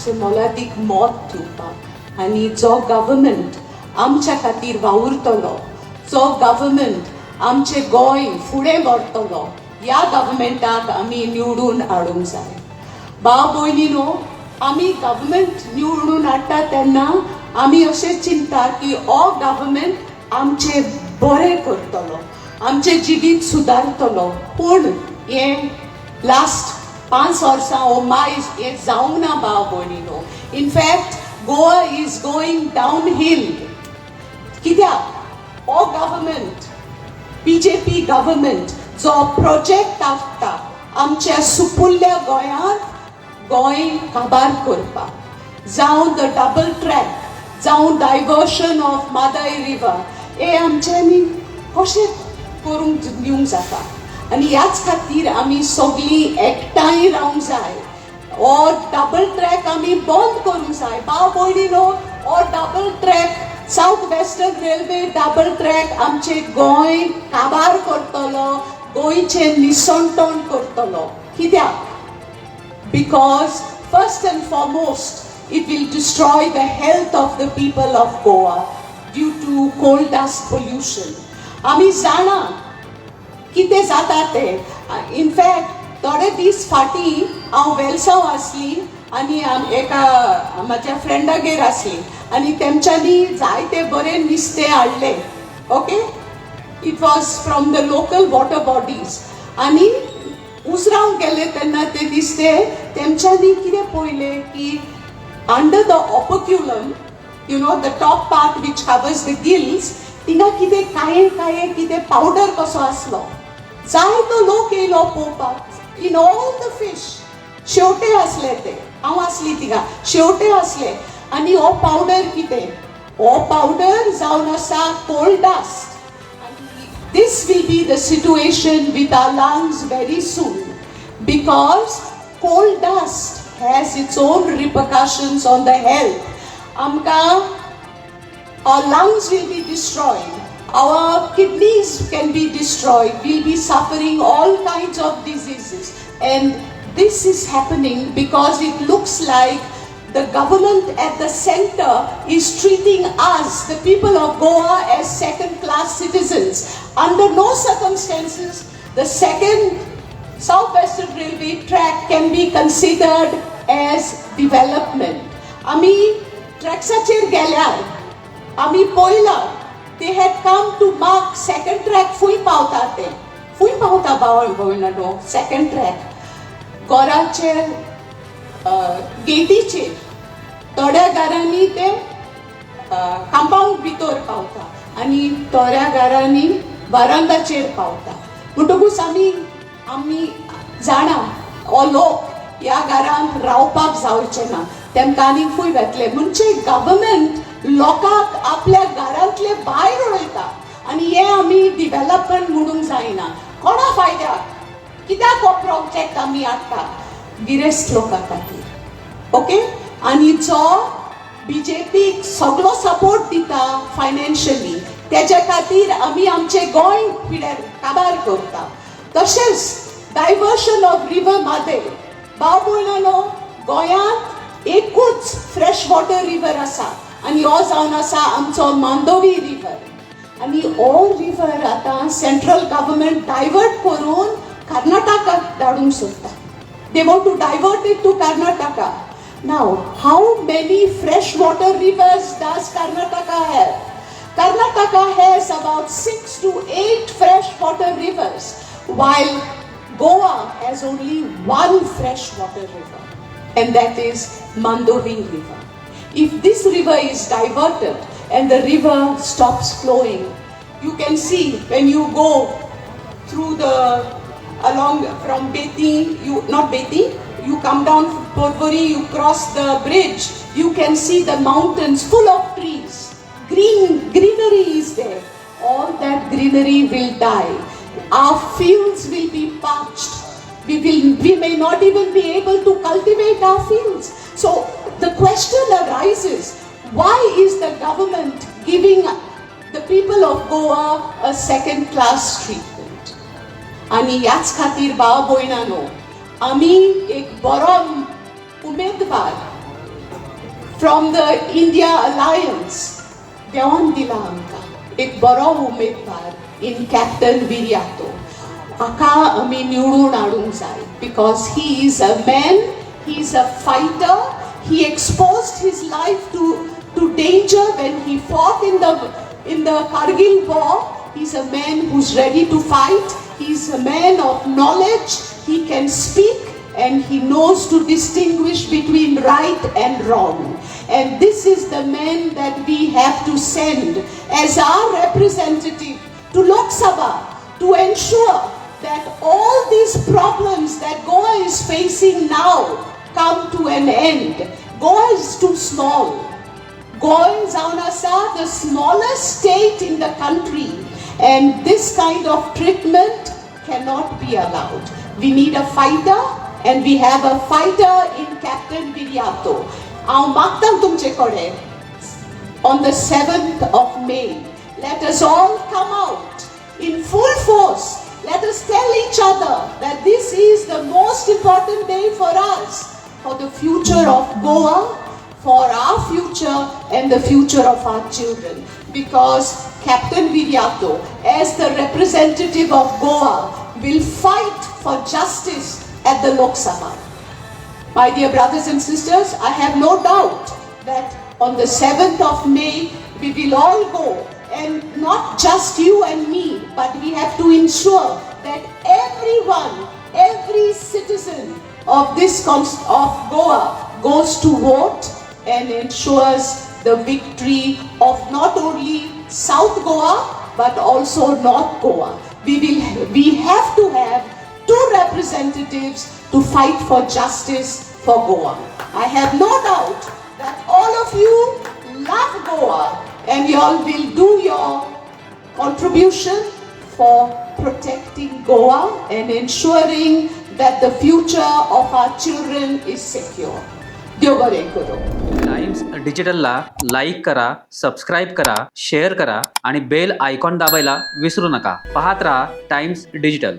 आमचे मोलादीक मोत दिवपाक आनी जो गव्हर्मेंट आमच्या खातीर वावुरतलो, जो गव्हर्मेंट आमचे गोंय फुडें व्हरतलो, ह्या गव्हर्मेंटाक आमी निवडून हाडूंक जाय. भाव भयणीनो, आमी गव्हर्मेंट निवडून हाडटा तेन्ना आमी अशें चिंता की हो गव्हर्मेंट आमचे बरें करतलो, आमचे जिवीत सुदारतलो. पूण हे लास्ट 5 वर्सां ओ मायज हे जावंक ना भाव भयणीनो. In fact Goa is going downhill. कित्याक हो गव्हर्मेंट, BJP गव्हर्मेंट जो प्रोजेक्ट आखता आमच्या सुपुल्ल्या गोंयांत गोंय काबार करपाक, जावं द डबल ट्रॅक, जावं डायवर्शन ऑफ मादाय रिवर, हे आमच्यांनी कशें करूंक दिवंक जाता. आनी ह्याच खातीर आमी सगळीं एकठांय रावंक जाय. हो डबल ट्रॅक आमी बंद करूंक जाय. भाव भयणीनो, हो double track, south western railway double track आमचे गोंय काबार करतलो, गोंयचें निसंतोण करतलो. कित्याक? Because first and foremost it will destroy the health of the people of Goa due to coal dust pollution. आमी जाणा कितें जाता तें. इनफॅक्ट थोडे दीस फाटीं हांव वेलसांव आसली आनी एका म्हाज्या फ्रेंडागेर आसली आनी तेंच्यांनी जायते बरें नुस्तें हाडलें. Okay, it was from the local water bodies. आनी उसरावंक गेलें तेन्ना तें नुस्तें तेंच्यांनी कितें पळयलें की under the operculum, you know, the top part which covers the gills, थिंगा कितें काळें कितें पावडर कसो आसलो. जायतो लोक येयलो पळोवपाक. इन ऑल द फीश शेवटे आसले ते. हांव आसली थिंगा, शेवटे आसले. आनी हो पावडर कितें? हो पावडर जावन आसा coal dust. This will be the situation with our lungs very soon, because coal dust has its own repercussions on the health. Our lungs will be destroyed, our kidneys can be destroyed, we'll be suffering all kinds of diseases. And this is happening because it looks like the government at the center is treating us, the people of Goa, as second-class citizens. Under no circumstances, the second South-Western Railway track can be considered as development. Ami tracksacher gelyar, ami poila, they had come to mark second track fui pavta te. Fui pavta bavina second track. Goracher गेटीचेर थोड्या घरांनी ते compound भितर पावता आनी थोड्या घरांनी वरांदाचेर पावता. म्हणटकूच आमी जाणा हो लोक ह्या घरांत रावपाक जावचें ना, तेमकां आनीक फूय घातले. म्हणजे गव्हर्मेंट लोकांक आपल्या घरांतले भायर उडयता आनी हे आमी डिवेलपमेंट म्हणूंक जायना. कोणा फायद्याक? कित्याक हो प्रोजेक्ट आमी हाडटा? गिरेस्त लोकां खातीर. ओके, आनी जो BJPक सगळो सपोर्ट दिता फायनान्शियली, तेच्या खातीर आमी आमचे गोंय पिड्यार काबार करता. तशेंच डायवर्शन ऑफ रिवर मादे. भाव भयणानो, गोंयांत एकूच फ्रेश वॉटर रिवर आसा आनी हो जावन आसा आमचो मांडोवी रिवर. आनी हो रिवर आतां सेंट्रल गव्हर्मेंट डायवर्ट करून कर्नाटकाक धाडूंक सोदता. They want to divert it to Karnataka. Now, how many freshwater rivers does Karnataka have? Karnataka has about 6 to 8 freshwater rivers, while Goa has only one freshwater river, and that is Mandovi River. If this river is diverted and the river stops flowing, you can see when you go through along from Beti, you come down from Porvorim, you cross the bridge, you can see the mountains full of trees. Greenery is there. All that greenery will die. Our fields will be parched. We may not even be able to cultivate our fields. So the question arises, why is the government giving the people of Goa a second-class treatment? आनी ह्याच खातीर भाव भयणानो, आमी एक बरो उमेदवार from the India Alliance देवान दिला आमकां एक बरो उमेदवार in Captain Viriato. हाका आमी निवडून हाडूंक जाय because he is a man, he is a fighter, he exposed his life to danger when he fought in the Kargil war. He's a man who's ready to fight. He's a man of knowledge. He can speak and he knows to distinguish between right and wrong. And this is the man that we have to send as our representative to Lok Sabha to ensure that all these problems that Goa is facing now come to an end. Goa is too small. Goa is the smallest state in the country. And this kind of treatment cannot be allowed. We need a fighter, and we have a fighter in Captain Viriato. हांव मागतां तुमचे कडेन on the 7th of May. Let us all come out in full force. Let us tell each other that this is the most important day for us, for the future of Goa, for our future and the future of our children. Because Captain Viriato, as the representative of Goa, will fight for justice at the Lok Sabha. My dear brothers and sisters, I have no doubt that on the 7th of May, we will all go, and not just you and me, but we have to ensure that everyone, every citizen of Goa goes to vote and ensures the victory of not only South Goa but also North Goa. We have to have two representatives to fight for justice for Goa. I have no doubt that all of you love Goa and you all will do your contribution for protecting Goa and ensuring that the future of our children is secure. देव बरें करूं. Times डिजिटलला like करा, subscribe करा, share करा आणि bell icon दाबायला विसरू नका. पाहत राहा टाइम्स डिजिटल.